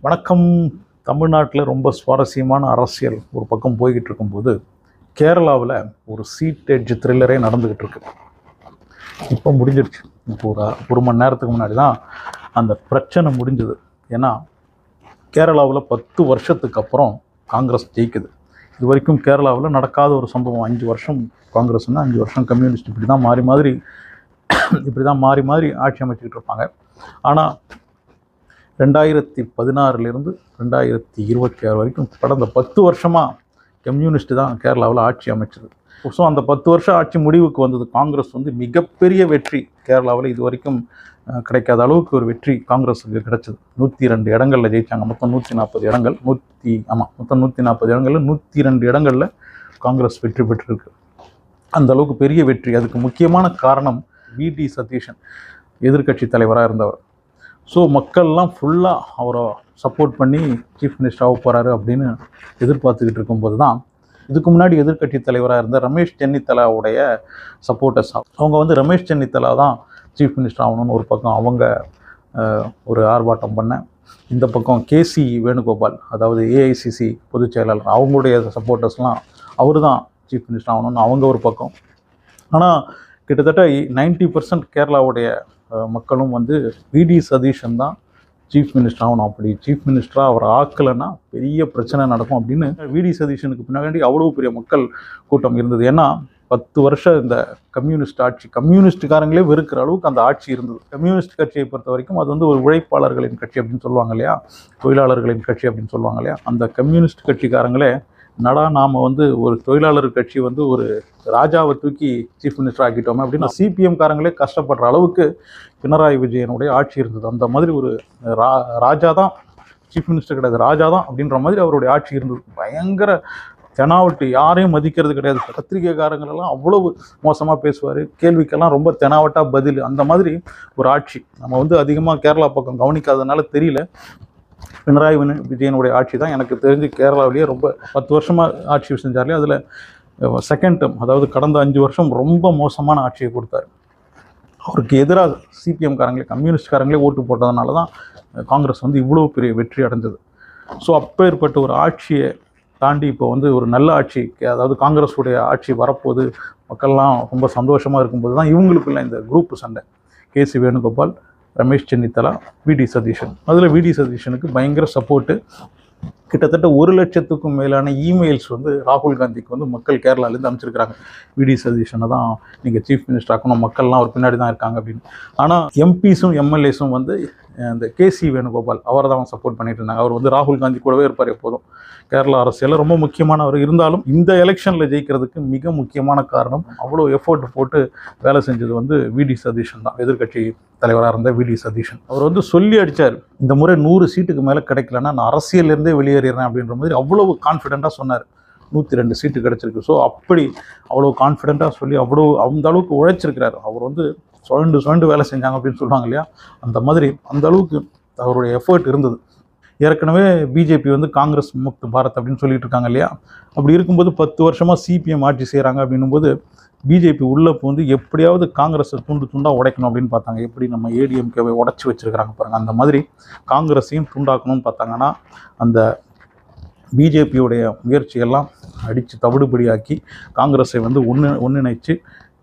வணக்கம். தமிழ்நாட்டில் ரொம்ப சுவாரஸ்யமான அரசியல் ஒரு பக்கம் போய்கிட்டு இருக்கும்போது கேரளாவில் ஒரு சீட் எட்ஜ் த்ரில்லரே நடந்துக்கிட்டு இருக்கு. இப்போ முடிஞ்சிருச்சு. இப்போ ஒரு மணி நேரத்துக்கு முன்னாடி தான் அந்த பிரச்சனை முடிஞ்சது. ஏன்னா கேரளாவில் 10 வருஷத்துக்கு அப்புறம் காங்கிரஸ் ஜெயிக்குது. இது வரைக்கும் கேரளாவில் நடக்காத ஒரு சம்பவம். 5 வருஷம் காங்கிரஸ்னால் 5 வருஷம் கம்யூனிஸ்ட் இப்படி தான் மாறி மாறி ஆட்சி அமைச்சிக்கிட்டு இருப்பாங்க. ஆனால் 2016 2026 வரைக்கும் கடந்த 10 வருஷமாக கம்யூனிஸ்ட் தான் கேரளாவில் ஆட்சி அமைச்சது. ஸோ அந்த 10 வருஷம் ஆட்சி முடிவுக்கு வந்தது. காங்கிரஸ் மிகப்பெரிய வெற்றி கேரளாவில் இது வரைக்கும் கிடைக்காத அளவுக்கு ஒரு வெற்றி காங்கிரஸுக்கு கிடைச்சது. 102 இடங்களில் ஜெயித்தாங்க. மொத்தம் 140 இடங்கள். மொத்தம் 140 இடங்களில் 102 இடங்களில் காங்கிரஸ் வெற்றி பெற்றிருக்கு. அந்த அளவுக்கு பெரிய வெற்றி. அதுக்கு முக்கியமான காரணம் வி.டி. சதீஷன், எதிர்கட்சி தலைவராக இருந்தவர். ஸோ மக்கள்லாம் ஃபுல்லாக அவரை சப்போர்ட் பண்ணி சீஃப் மினிஸ்டராக போகிறாரு அப்படின்னு எதிர்பார்த்துக்கிட்டு இருக்கும்போது தான் இதுக்கு முன்னாடி எதிர்கட்சி தலைவராக இருந்த ரமேஷ் சென்னித்தலாவுடைய சப்போர்ட்டர்ஸ் அவங்க ரமேஷ் சென்னித்தலா தான் சீஃப் மினிஸ்டர் ஆகணும்னு ஒரு பக்கம் அவங்க ஒரு ஆர்ப்பாட்டம் பண்ண, இந்த பக்கம் கேசி வேணுகோபால், அதாவது ஏஐசிசி பொதுச் செயலாளர், அவங்களுடைய சப்போர்ட்டர்ஸ்லாம் அவர் தான் சீஃப் மினிஸ்டர் ஆகணும்னு அவங்க ஒரு பக்கம். ஆனால் கிட்டத்தட்ட 90% கேரளாவுடைய மக்களும் வி.டி. சதீஷன் தான் சீஃப் மினிஸ்டர் ஆகணும், அப்படி சீஃப் மினிஸ்டராக அவர் ஆக்கலைன்னா பெரிய பிரச்சனை நடக்கும் அப்படின்னு வி.டி. சதீஷனுக்கு பின்னாடி அவ்வளோ பெரிய மக்கள் கூட்டம் இருந்தது. ஏன்னா 10 வருஷம் இந்த கம்யூனிஸ்ட் ஆட்சி, கம்யூனிஸ்டுக்காரங்களே வெறுக்கிற அளவுக்கு அந்த ஆட்சி இருந்தது. கம்யூனிஸ்ட் கட்சியை பொறுத்த வரைக்கும் அது ஒரு உழைப்பாளர்களின் கட்சி அப்படின்னு சொல்லுவாங்க இல்லையா, தொழிலாளர்களின் கட்சி அப்படின்னு சொல்லுவாங்க இல்லையா. அந்த கம்யூனிஸ்ட் கட்சிக்காரங்களே நாம் ஒரு தொழிலாளர் கட்சி ஒரு ராஜாவை தூக்கி சீஃப் மினிஸ்டர் ஆக்கிட்டோமே அப்படின்னு சிபிஎம் காரங்களே கஷ்டப்படுற அளவுக்கு பினராயி விஜயனுடைய ஆட்சி இருந்தது. அந்த மாதிரி ஒரு ராஜா தான் சீஃப் மினிஸ்டர் கிடையாது, ராஜா தான் அப்படின்ற மாதிரி அவருடைய ஆட்சி இருந்தது. பயங்கர தெனாவட்டு, யாரையும் மதிக்கிறது கிடையாது. பத்திரிகைக்காரங்களெல்லாம் அவ்வளவு மோசமாக பேசுவார், கேள்விக்கெல்லாம் ரொம்ப தெனாவட்டாக பதில், அந்த மாதிரி ஒரு ஆட்சி. நம்ம அதிகமாக கேரளா பக்கம் கவனிக்காததுனால தெரியல. பினராயி விஜயனுடைய ஆட்சி தான் எனக்கு தெரிஞ்சு கேரளாவிலேயே ரொம்ப 10 வருஷமாக ஆட்சி செஞ்சார்லையே அதில் செகண்ட் டேர்ம், அதாவது கடந்த 5 வருஷம் ரொம்ப மோசமான ஆட்சியை கொடுத்தாரு. அவருக்கு எதிராக சிபிஎம் காரங்களே, கம்யூனிஸ்ட்காரங்களே ஓட்டு போட்டதுனால தான் காங்கிரஸ் இவ்வளோ பெரிய வெற்றி அடைஞ்சது. ஸோ அப்பேற்பட்ட ஒரு ஆட்சியை தாண்டி இப்போ ஒரு நல்ல ஆட்சி, அதாவது காங்கிரஸுடைய ஆட்சி வரப்போது, மக்கள்லாம் ரொம்ப சந்தோஷமாக இருக்கும்போது தான் இவங்களுக்குள்ள இந்த குரூப் சண்டை. கேசி வேணுகோபால், ரமேஷ் சென்னித்தலா, வி.டி. சதீஷன். அதில் வி.டி. சதீஷனுக்கு பயங்கர சப்போர்ட்டு. கிட்டத்தட்ட 1 லட்சத்துக்கும் மேலான இமெயில்ஸ் ராகுல் காந்திக்கு மக்கள் கேரளாலேருந்து அமைச்சிருக்கிறாங்க. வி.டி. சதீஷனை தான் நீங்கள் சீஃப் மினிஸ்டர் ஆக்கணும், மக்கள்லாம் அவர் பின்னாடி தான் இருக்காங்க அப்படின்னு. ஆனால் எம்பிஸும் எம்எல்ஏஸும் இந்த கேசி வேணுகோபால் அவரை தான் சப்போர்ட் பண்ணிட்டு இருந்தாங்க. அவர் ராகுல் காந்தி கூடவே இருப்பார் எப்போதும். கேரளா அரசியலில் ரொம்ப முக்கியமானவர். இருந்தாலும் இந்த எலெக்ஷனில் ஜெயிக்கிறதுக்கு மிக முக்கியமான காரணம், அவ்வளோ எஃபோர்ட் போட்டு வேலை செஞ்சது வி.டி. சதீஷன் தான். எதிர்கட்சி தலைவராக இருந்த வி.டி. சதீஷன் அவர் சொல்லி அடித்தார், இந்த முறை 100 சீட்டுக்கு மேலே கிடைக்கலன்னா நான் அரசியலிருந்தே வெளியேறேன் அப்படின்ற மாதிரி அவ்வளவு கான்ஃபிடென்ட்டாக சொன்னார். 102 சீட்டு கிடச்சிருக்கு. ஸோ அப்படி அவ்வளோ கான்ஃபிடென்ட்டாக சொல்லி அந்த அளவுக்கு உழைச்சிருக்கிறார். அவர் சுழண்டு வேலை செஞ்சாங்க அப்படின்னு சொல்லுவாங்க இல்லையா, அந்த மாதிரி அந்த அளவுக்கு அவருடைய எஃபர்ட் இருந்தது. ஏற்கனவே பிஜேபி காங்கிரஸ் முக்த் பாரத் அப்படின்னு சொல்லிட்டு இருக்காங்க இல்லையா. அப்படி இருக்கும்போது 10 வருஷமாக சிபிஎம் ஆட்சி செய்கிறாங்க அப்படின்னும்போது பிஜேபி உள்ள எப்படியாவது காங்கிரஸை துண்டாக உடைக்கணும் அப்படின்னு பார்த்தாங்க. எப்படி நம்ம ஏடிஎம்கேவை உடச்சி வச்சிருக்கிறாங்க பாருங்கள், அந்த மாதிரி காங்கிரஸையும் துண்டாக்கணும்னு பார்த்தாங்கன்னா அந்த பிஜேபியோடைய முயற்சியெல்லாம் அடித்து தவிடுபடியாக்கி காங்கிரஸை ஒன்றிணைச்சு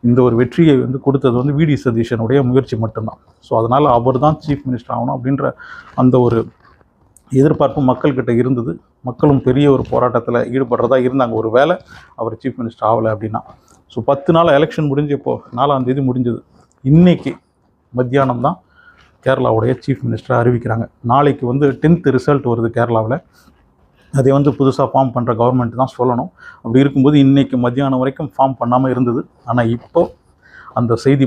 இந்த ஒரு வெற்றியை கொடுத்தது வி.டி. சதீஷனுடைய முயற்சி மட்டும்தான். ஸோ அதனால் அவர் தான் சீஃப் மினிஸ்டர் ஆகணும் அப்படின்ற அந்த ஒரு எதிர்பார்ப்பு மக்கள்கிட்ட இருந்தது. மக்களும் பெரிய ஒரு போராட்டத்தில் ஈடுபடுறதா இருந்தாங்க. ஒரு வேளை அவர் சீஃப் மினிஸ்டர் ஆகலை அப்படின்னா. ஸோ 10 நாள் எலெக்ஷன் முடிஞ்சு இப்போ 4ஆம் தேதி முடிஞ்சது. இன்றைக்கி மத்தியானம் தான் கேரளாவுடைய சீஃப் மினிஸ்டரை அறிவிக்கிறாங்க. நாளைக்கு 10th ரிசல்ட் வருது கேரளாவில். அதை புதுசாக ஃபார்ம் பண்ணுற கவர்மெண்ட் தான் சொல்லணும். அப்படி இருக்கும்போது இன்றைக்கி மத்தியானம் வரைக்கும் ஃபார்ம் பண்ணாமல் இருந்தது. ஆனால் இப்போ அந்த செய்தி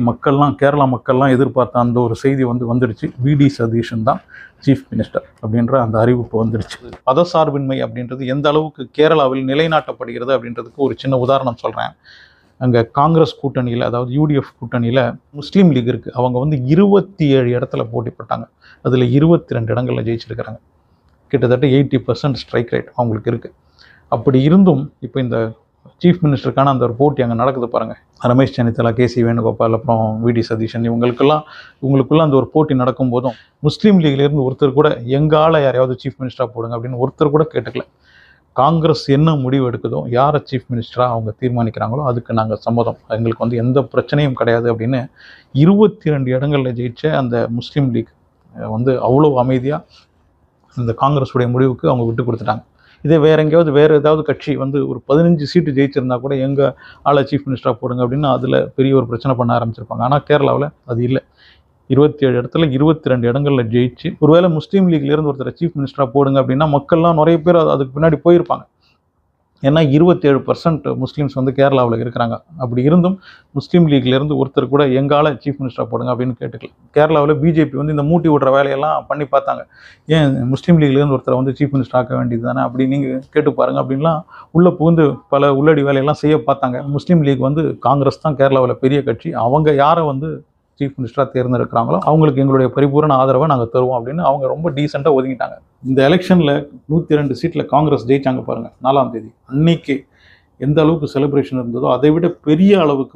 கேரளா மக்கள்லாம் எதிர்பார்த்த அந்த ஒரு செய்தி வந்துடுச்சு. வி.டி. சதீஷன் தான் சீஃப் மினிஸ்டர் அப்படின்ற அந்த அறிவிப்பு வந்துடுச்சு. மதசார்பின்மை அப்படின்றது எந்த அளவுக்கு கேரளாவில் நிலைநாட்டப்படுகிறது அப்படின்றதுக்கு ஒரு சின்ன உதாரணம் சொல்கிறேன். அங்கே காங்கிரஸ் கூட்டணியில், அதாவது யூடிஎஃப் கூட்டணியில் முஸ்லீம் லீக் இருக்குது. அவங்க 27 இடத்துல போட்டி போட்டாங்க. அதில் 22 இடங்களில் ஜெயிச்சிருக்கிறாங்க. கிட்டத்தட்ட 80% ஸ்ட்ரைக் ரேட் அவங்களுக்கு இருக்குது. அப்படி இருந்தும் இப்போ இந்த சீஃப் மினிஸ்டருக்கான அந்த ஒரு போட்டி அங்கே நடக்குது பாருங்கள். ரமேஷ் சென்னித்தலா, கேசி வேணுகோபால், அப்புறம் விடி சதீஷன் இவங்களுக்குள்ள அந்த ஒரு போட்டி நடக்கும் போதும் முஸ்லீம் லீக்லேருந்து ஒருத்தர் கூட எங்கள் ஆளை யாரையாவது சீஃப் மினிஸ்டராக போடுங்க அப்படின்னு ஒருத்தர் கூட கேட்டுக்கல. காங்கிரஸ் என்ன முடிவு எடுக்குதோ, யாரை சீஃப் மினிஸ்டராக அவங்க தீர்மானிக்கிறாங்களோ அதுக்கு நாங்கள் சம்மதம், எங்களுக்கு எந்த பிரச்சனையும் கிடையாது அப்படின்னு 22 இடங்களில் ஜெயிச்ச அந்த முஸ்லீம் லீக் அவ்வளோ அமைதியாக இந்த காங்கிரஸுடைய முடிவுக்கு அவங்க விட்டு கொடுத்துட்டாங்க. இதே வேறு ஏதாவது கட்சி ஒரு 15 சீட்டு ஜெயிச்சிருந்தா கூட எங்கள் ஆளை சீஃப் மினிஸ்டராக போடுங்க அப்படின்னு அதில் பெரிய ஒரு பிரச்சனை பண்ண ஆரம்பிச்சிருப்பாங்க. ஆனால் கேரளாவில் அது இல்லை. 27 இடத்துல 22 இடங்களில் ஜெயிச்சு, ஒருவேளை முஸ்லீம் லீக்லேருந்து ஒருத்தர் சீஃப் மினிஸ்டராக போடுங்க அப்படின்னா மக்கள்லாம் நிறைய பேர் அதுக்கு பின்னாடி போயிருப்பாங்க. ஏன்னா 27% முஸ்லீம்ஸ் கேரளாவில் இருக்கிறாங்க. அப்படி இருந்தும் முஸ்லீம் லீக்லேருந்து ஒருத்தர் கூட எங்கால சீஃப் மினிஸ்டராக போடுங்க அப்படின்னு கேட்டுக்கல. கேரளாவில் பிஜேபி இந்த மூட்டி விடுற வேலையெல்லாம் பண்ணி பார்த்தாங்க. ஏன் முஸ்லீம் லீக்லேருந்து ஒருத்தரை சீஃப் மினிஸ்டர் ஆக்க வேண்டியது தானே அப்படி நீங்கள் கேட்டு பாருங்க அப்படின்லாம் உள்ளே புகுந்து பல உள்ளடி வேலையெல்லாம் செய்ய பார்த்தாங்க. முஸ்லீம் லீக் காங்கிரஸ் தான் கேரளாவில் பெரிய கட்சி, அவங்க யாரை சீஃப் மினிஸ்டராக தேர்ந்தெடுக்கிறாங்களோ அவங்களுக்கு எங்களுடைய பரிபூர்ண ஆதரவை நாங்கள் தருவோம் அப்படின்னு அவங்க ரொம்ப டீசெண்டாக ஒதுங்கிட்டாங்க. இந்த எலெக்ஷனில் 102 சீட்டில் காங்கிரஸ் ஜெயிச்சாங்க பாருங்கள் 4ஆம் தேதி. அன்னைக்கு எந்த அளவுக்கு செலிப்ரேஷன் இருந்ததோ அதை விட பெரிய அளவுக்கு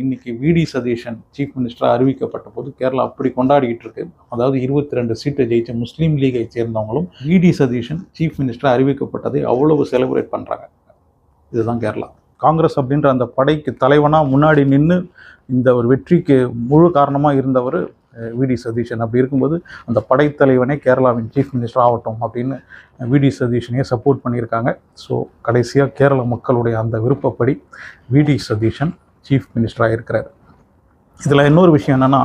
இன்னைக்கு விடி சதீஷன் சீஃப் மினிஸ்டராக அறிவிக்கப்பட்ட போது கேரளா அப்படி கொண்டாடிக்கிட்டு இருக்கு. அதாவது 22 சீட்டை ஜெயிச்ச முஸ்லீம் லீகை சேர்ந்தவங்களும் விடி சதீஷன் சீஃப் மினிஸ்டராக அறிவிக்கப்பட்டதை அவ்வளவு செலிப்ரேட் பண்ணுறாங்க. இதுதான் கேரளா. காங்கிரஸ் அப்படின்ற அந்த படைக்கு தலைவனாக முன்னாடி நின்று இந்த ஒரு வெற்றிக்கு முழு காரணமாக இருந்தவர் விடி சதீஷன். அப்படி இருக்கும்போது அந்த படைத்தலைவனே கேரளாவின் சீஃப் மினிஸ்டர் ஆகட்டும் அப்படின்னு விடி சதீஷனையே சப்போர்ட் பண்ணியிருக்காங்க. ஸோ கடைசியாக கேரள மக்களுடைய அந்த விருப்பப்படி விடி சதீஷன் சீஃப் மினிஸ்டராக இருக்கிறார். இதில் இன்னொரு விஷயம் என்னென்னா,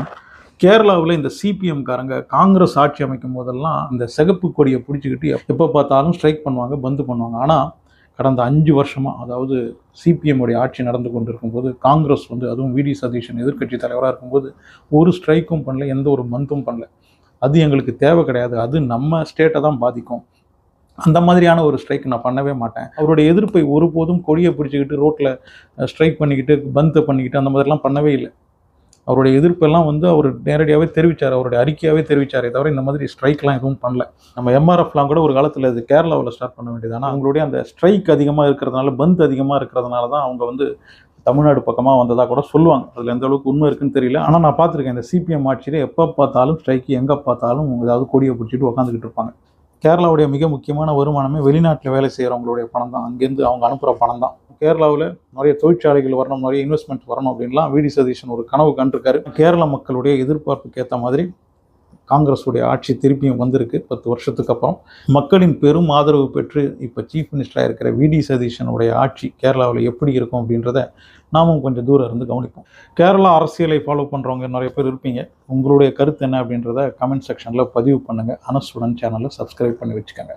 கேரளாவில் இந்த சிபிஎம்காரங்க காங்கிரஸ் ஆட்சி அமைக்கும் போதெல்லாம் இந்த சிகப்பு கொடியை பிடிச்சிக்கிட்டு எப்போ பார்த்தாலும் ஸ்ட்ரைக் பண்ணுவாங்க, பந்து பண்ணுவாங்க. ஆனால் கடந்த 5 வருஷமாக, அதாவது சிபிஎம்முடைய ஆட்சி நடந்து கொண்டு இருக்கும்போது காங்கிரஸ் அதுவும் விடி சதீஷன் எதிர்க்கட்சி தலைவராக இருக்கும்போது ஒரு ஸ்ட்ரைக்கும் பண்ணல, எந்த ஒரு பந்தும் பண்ணல. அது எங்களுக்கு தேவை கிடையாது, அது நம்ம ஸ்டேட்டை தான் பாதிக்கும், அந்த மாதிரியான ஒரு ஸ்ட்ரைக் நான் பண்ணவே மாட்டேன். அவருடைய எதிர்ப்பை ஒருபோதும் கொடியை பிடிச்சிக்கிட்டு ரோட்டில் ஸ்ட்ரைக் பண்ணிக்கிட்டு பந்து பண்ணிக்கிட்டு அந்த மாதிரிலாம் பண்ணவே இல்லை. அவருடைய எதிர்ப்பெல்லாம் அவர் நேரடியாகவே தெரிவித்தார், அவருடைய அறிக்கையாகவே தெரிவித்தாரே தவிர இந்த மாதிரி ஸ்ட்ரைக்லாம் எதுவும் பண்ணல. நம்ம எம்ஆர்எஃப்லாம் கூட ஒரு காலத்தில் இது கேரளாவில் ஸ்டார்ட் பண்ண வேண்டியது. ஆனால் அவங்களுடைய அந்த ஸ்ட்ரைக் அதிகமாக இருக்கிறதுனால, பந்த் அதிகமாக இருக்கிறதுனால தான் அவங்க தமிழ்நாடு பக்கமாக வந்ததாக கூட சொல்லுவாங்க. அதில் எந்த அளவுக்கு உண்மை இருக்குன்னு தெரியல. ஆனால் நான் பார்த்துருக்கேன் இந்த சிபிஎம் ஆட்சியில் எப்போ பார்த்தாலும் ஸ்ட்ரைக்கு, எங்கே பார்த்தாலும் ஏதாவது கொடியை பிடிச்சிட்டு உட்காந்துக்கிட்டு இருப்பாங்க. கேரளாவுடைய மிக முக்கியமான வருமானமே வெளிநாட்டில் வேலை செய்கிறவங்களுடைய பணம் தான், அங்கேருந்து அவங்க அனுப்புகிற பணம் தான். கேரளாவில் நிறைய தொழிற்சாலைகள் வரணும், நிறைய இன்வெஸ்ட்மெண்ட் வரணும் அப்படின்லாம் விடி சதீஷன் ஒரு கனவு கண்டிருக்காரு. கேரள மக்களுடைய எதிர்பார்ப்புக்கு ஏற்ற மாதிரி காங்கிரஸுடைய ஆட்சி திருப்பியும் வந்திருக்கு 10 வருஷத்துக்கு அப்புறம். மக்களின் பெரும் ஆதரவு பெற்று இப்போ சீஃப் மினிஸ்டராக இருக்கிற விடி சதீஷனுடைய ஆட்சி கேரளாவில் எப்படி இருக்கும் அப்படின்றத நாமும் கொஞ்சம் தூரம் இருந்து கவனிப்போம். கேரளா அரசியலை ஃபாலோ பண்ணுறவங்க நிறைய பேர் இருப்பீங்க. உங்களுடைய கருத்து என்ன அப்படின்றத கமெண்ட் செக்ஷனில் பதிவு பண்ணுங்கள். அனசுடன் சேனலை சப்ஸ்கிரைப் பண்ணி வச்சுக்கோங்க.